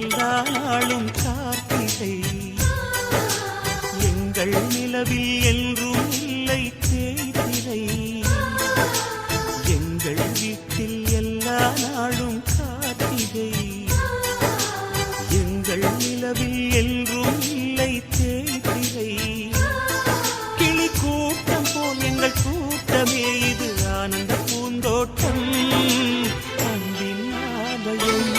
எல்லா நாளும் கார்த்திகை. எங்கள் நிலவில் என்றும் இல்லை தேய்திரை. எங்கள் வீட்டில் எல்லா நாளும் கார்த்திகை. எங்கள் நிலவில் என்றும் இல்லை தேய்திரை. கிளி கூட்டம் போல் எங்கள் கூட்டமே இது ஆனந்த பூந்தோட்டம் அன்பின் ஆலயம்.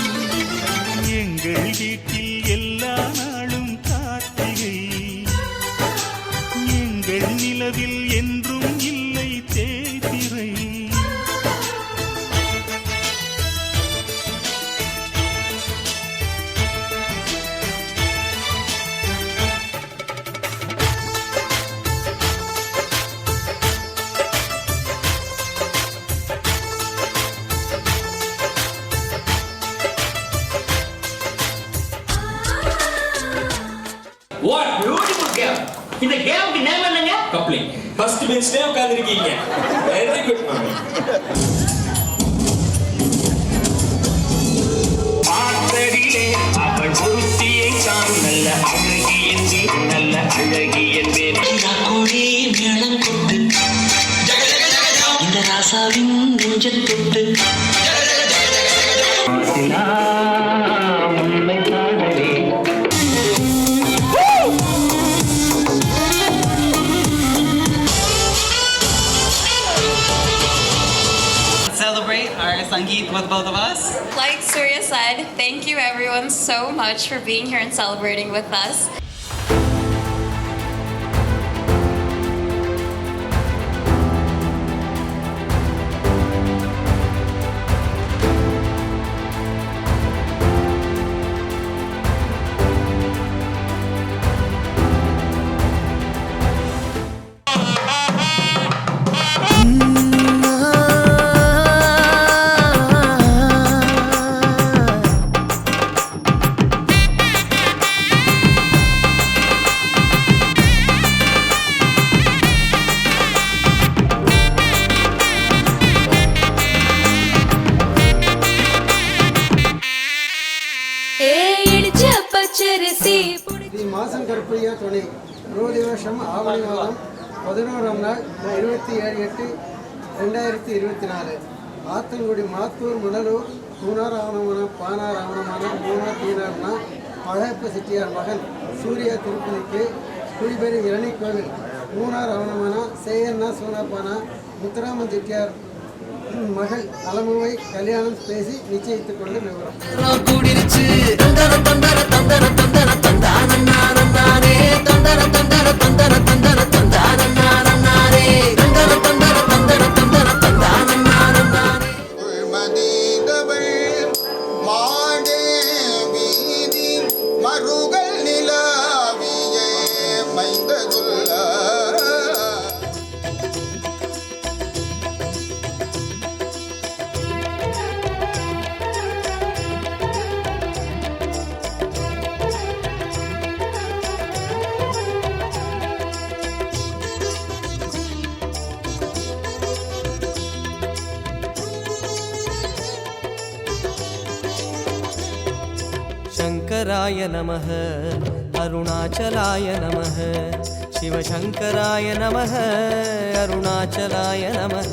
எங்கள் வீட்டில் எல்லா நாளும் கார்த்திகை. எங்கள் நிலவில் என்றும் இல்லை தேய்திரை. What beautiful game. இந்த கேமுக்கு நேம் என்னங்க? கப்ளிங். ஃபர்ஸ்ட் பெஞ்ச்லயே உட்கார்ந்திருக்கீங்க. வெரி குட் மாமி. ஆத்தரிலே அவள் ஒருத்தியை தான் நல்ல அழகி என்றே நல்ல அழகி என்றே கொடி மேளம் கொண்டு இந்த ராசாவின் நெஞ்சத் தொட்டு உண்மை காதலே. Celebrate our Sangeet with both of us. Like Surya said, thank you everyone so much for being here and celebrating with us. Sri மாசன் Karuppaiya துணை ரோதி வருஷம் ஆவணி மாதம் 11ஆம் நாள் 27/8/2024 ஆத்தங்குடி மாத்தூர் மணலூர் மூணார் ஆவணமான பானார் ஆவணமான மூணார் தீனார்னா அழகப்ப செட்டியார் மகன் சூர்யா திருப்பதிக்கு குடிபெரி இரணி கோவில் மூணார் ஆவணமான சேயண்ணா சோனாப்பானா முத்துராமன் செட்டியார் மகள் அலமுவை கல்யாணம் பேசி நிச்சயித்துக் கொண்டு விவரம். शंकराय नमः अरुणाचलाय नमः शिवशंकराय नमः अरुणाचलाय नमः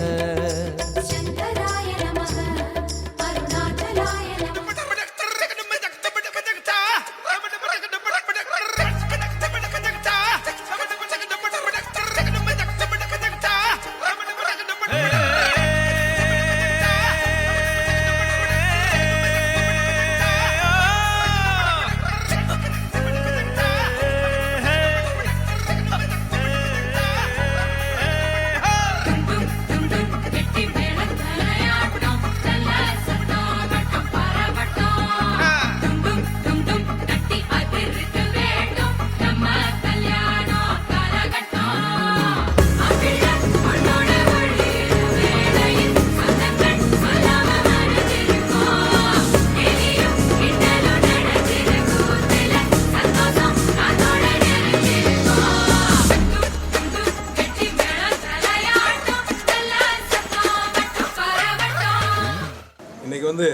இன்றைக்கி வந்து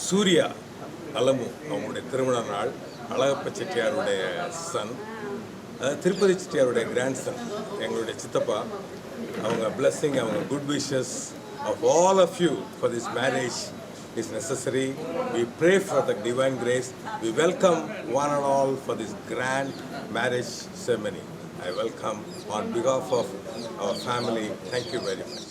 சூர்யா அலமு அவங்க அவங்களுடைய திருமண நாள். அழகப்ப செட்டியாருடைய சன், திருப்பதி செட்டியாருடைய கிராண்ட் சன், எங்களுடைய சித்தப்பா. அவங்க பிளெஸ்ஸிங், அவங்க good wishes of all of you for this marriage is necessary. We pray for the divine grace. We welcome one and all for this grand marriage ceremony. I welcome on behalf of our family. Thank you very much.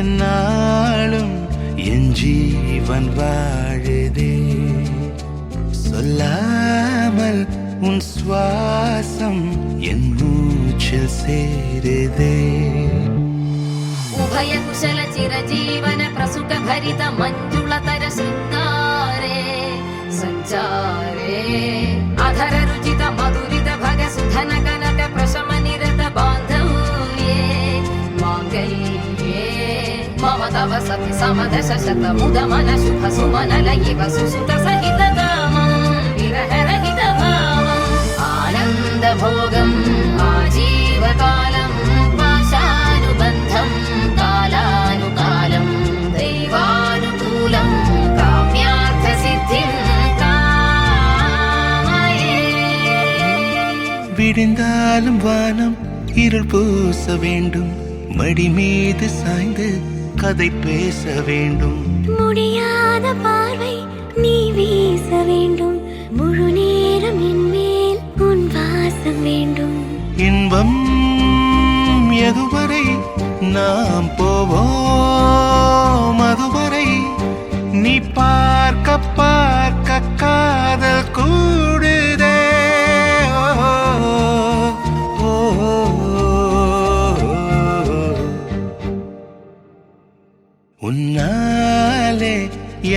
என்னாலும் என் ஜீவன் வாழுதே, சொல்லாமல் உன் சுவாசம் என் மூச்சில் சேருதே. उभय कुशल चिरजीवन प्रसुख भरित मंजुलतर शृंगारे संचारे अधर रुचित मधुरित भग सुधन कनक प्रशम निरत बांधव्ये मांगल्ये मम तव सति समदश शत मुद मन शुभ सुमन लयिव सुसुत सहित कामं विरह रहित भावं आनंद भोगं आजीवकालं पाशानुबन्धं कालानुकालं दैवानुकूलं काम्यार्थ सिद्धिं कामये. விடிந்தாலும் வானம் இருள் பூச வேண்டும், மடி மீது சாய்ந்து கதை பேச வேண்டும். முடியாத பார்வை நீ வீச வேண்டும், முழு நேரம் என் மேல் உன் வாசம் வேண்டும். இன்பம் எதுவரை நாம் போவோம், அதுவரை நீ பார்க்க பார்க்க காதல் கூடுதே. உன்னாலே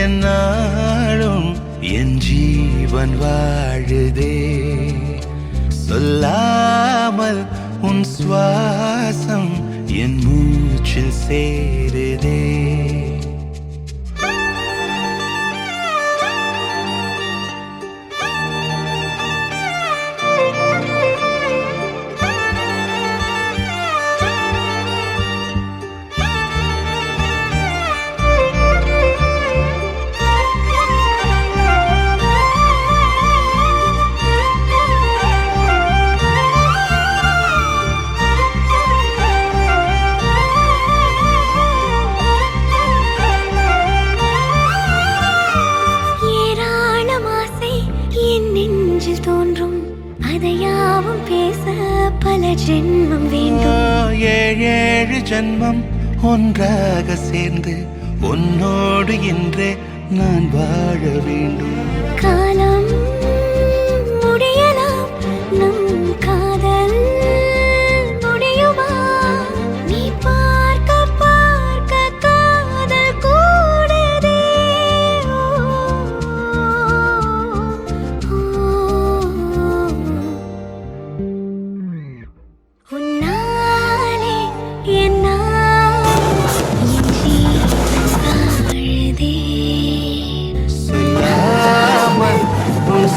என்னாலும் என் ஜீவன் வாழுதே, சொல்லாமல் உன் சுவாசம் என் மூச்சில் சேருதே. ஜென்மம் வேண்டும், ஏழேழு ஜென்மம் ஒன்றாக சேர்ந்து உன்னோடு இன்றே நான் வாழ வேண்டும். காலம் முடியலாம், நம் காதல் முடியுமா? நீ பார்க்க பார்க்க காதல் கூடுதே. உன்னாலே சொல்லாமல் உன்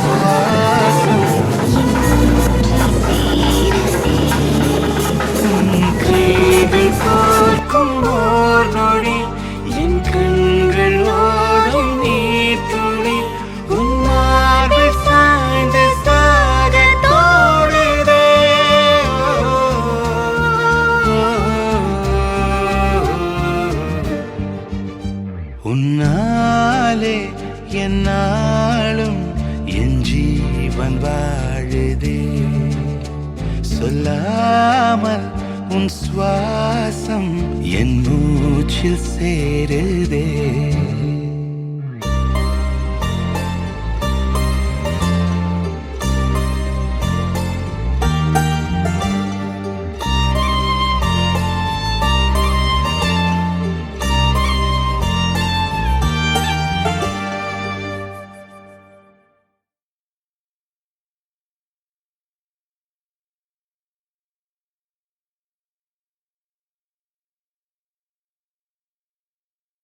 உன் சுவாசம் என் மூச்சில் சேருதே